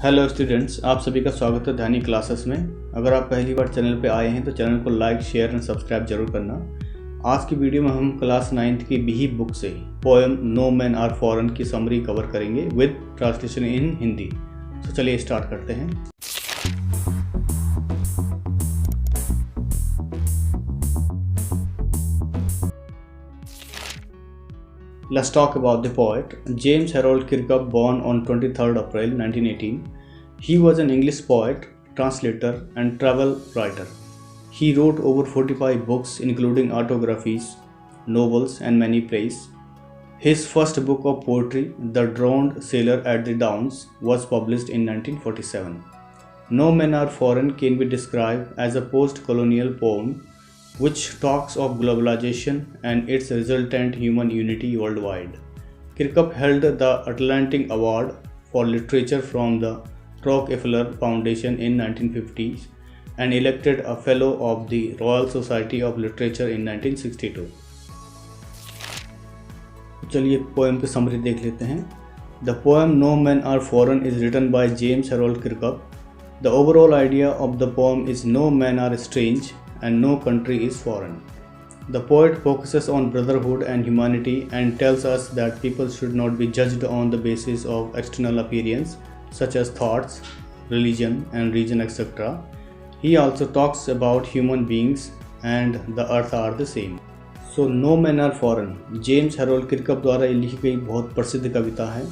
Hello students, आप सभी का स्वागत है ध्यानी क्लासेस में। अगर आप पहली बार चैनल पे आए हैं तो चैनल को लाइक, शेयर एंड सब्सक्राइब जरूर करना। आज की वीडियो में हम क्लास 9th की बीहिव बुक से poem no men are foreign की समरी कवर करेंगे विद ट्रांसलेशन इन हिंदी। तो चलिए स्टार्ट करते हैं। Let's talk about the poet. James Harold Kirkup, born on 23rd April 1918. He was an English poet, translator, and travel writer. He wrote over 45 books, including autobiographies, novels, and many plays. His first book of poetry, The Drowned Sailor at the Downs, was published in 1947. No Men Are Foreign can be described as a post-colonial poem which talks of globalization and its resultant human unity worldwide. Kirkup held the Atlantic Award for Literature from the Rockefeller Foundation in 1950s and elected a Fellow of the Royal Society of Literature in 1962. चलिए poem की summary देख लेते हैं। The poem No Men Are Foreign is written by James Harold Kirkup. The overall idea of the poem is no men are strange and no country is foreign. The poet focuses on brotherhood and humanity and tells us that people should not be judged on the basis of external appearance such as thoughts, religion and region etc. He also talks about human beings and the earth are the same. So No Men Are Foreign James Harold Kirkup द्वारा लिखी गई बहुत प्रसिद्ध कविता है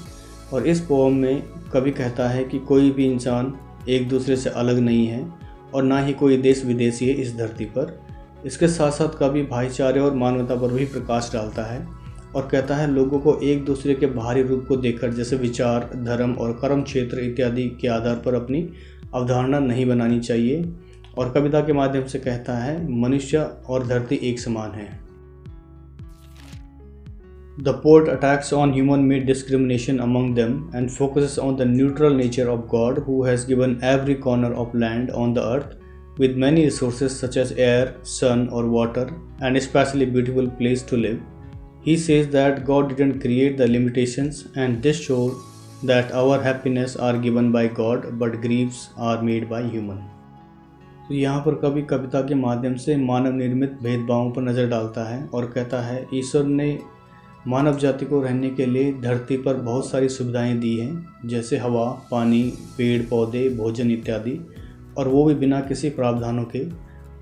और इस poem में कवि कहता है कि कोई भी इंसान एक दूसरे से अलग नहीं है और ना ही कोई देश विदेशी है इस धरती पर। इसके साथ साथ कवि भाईचारे और मानवता पर भी प्रकाश डालता है और कहता है लोगों को एक दूसरे के बाहरी रूप को देखकर जैसे विचार, धर्म और कर्म क्षेत्र इत्यादि के आधार पर अपनी अवधारणा नहीं बनानी चाहिए। और कविता के माध्यम से कहता है मनुष्य और धरती एक समान है। The poet attacks on human-made discrimination among them and focuses on the neutral nature of God who has given every corner of land on the earth with many resources such as air, sun or water and especially beautiful place to live. He says that God didn't create the limitations and this shows that our happiness are given by God but griefs are made by human. तो यहाँ पर कवि कविता के माध्यम से मानव निर्मित भेदभावों पर नज़र डालता है और कहता है ईश्वर ने मानव जाति को रहने के लिए धरती पर बहुत सारी सुविधाएं दी हैं जैसे हवा, पानी, पेड़ पौधे, भोजन इत्यादि और वो भी बिना किसी प्रावधानों के।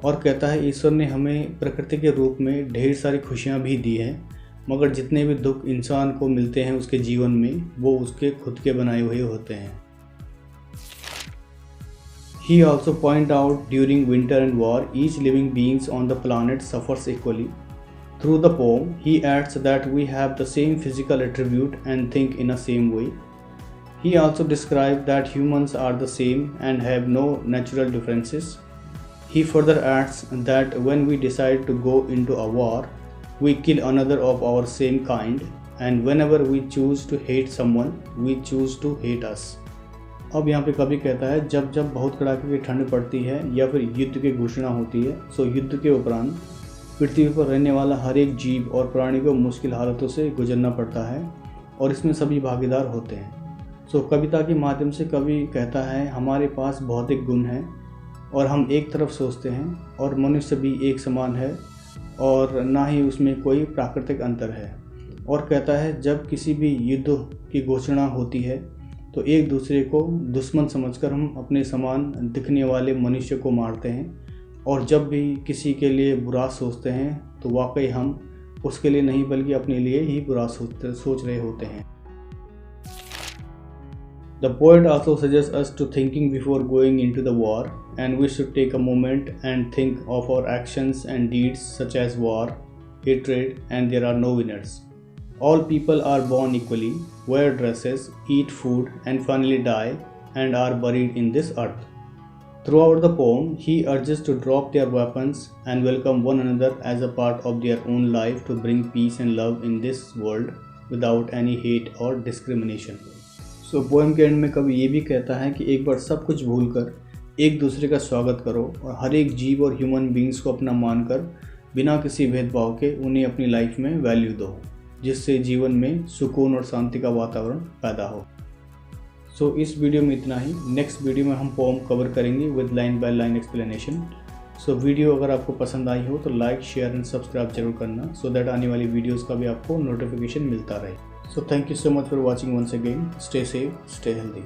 और कहता है ईश्वर ने हमें प्रकृति के रूप में ढेर सारी खुशियां भी दी हैं मगर जितने भी दुख इंसान को मिलते हैं उसके जीवन में वो उसके खुद के बनाए हुए होते हैं। He also point out during winter and war each living beings on the planet suffers equally. Through the poem, he adds that we have the same physical attribute and think in the same way. He also describes that humans are the same and have no natural differences. He further adds that when we decide to go into a war, we kill another of our same kind, and whenever we choose to hate someone, we choose to hate us. अब यहाँ पे कवि कहता है जब जब बहुत कड़ाके की ठंड पड़ती है या फिर युद्ध की घोषणा होती है सो युद्ध के उपरांत पृथ्वी पर रहने वाला हर एक जीव और प्राणी को मुश्किल हालतों से गुजरना पड़ता है और इसमें सभी भागीदार होते हैं। सो कविता के माध्यम से कवि कहता है हमारे पास भौतिक गुण हैं और हम एक तरफ सोचते हैं और मनुष्य भी एक समान है और ना ही उसमें कोई प्राकृतिक अंतर है। और कहता है जब किसी भी युद्ध की घोषणा होती है तो एक दूसरे को दुश्मन समझकर हम अपने समान दिखने वाले मनुष्य को मारते हैं और जब भी किसी के लिए बुरा सोचते हैं तो वाकई हम उसके लिए नहीं बल्कि अपने लिए ही बुरा सोच रहे होते हैं। The poet also suggests us to thinking before going into the war and we should take a moment and think of our actions and deeds such as war, hatred and there are no winners. All people are born equally, wear dresses, eat food and finally die and are buried in this earth. Throughout the poem, he urges to drop their weapons and welcome one another as a part of their own life to bring peace and love in this world without any hate or discrimination. So poem के and में कवि ये भी कहता है कि एक बार सब कुछ भूलकर एक दूसरे का स्वागत करो और हर एक जीव और ह्यूमन बींग्स को अपना मानकर बिना किसी भेदभाव के उन्हें अपनी लाइफ में वैल्यू दो जिससे जीवन में सुकून और शांति का वातावरण पैदा हो। सो इस वीडियो में इतना ही। नेक्स्ट वीडियो में हम पोम कवर करेंगे with line by line explanation. So video अगर आपको पसंद आई हो तो लाइक, शेयर एंड सब्सक्राइब जरूर करना, सो दैट आने वाली वीडियोस का भी आपको नोटिफिकेशन मिलता रहे। So thank you so much for watching once again. Stay safe, stay healthy.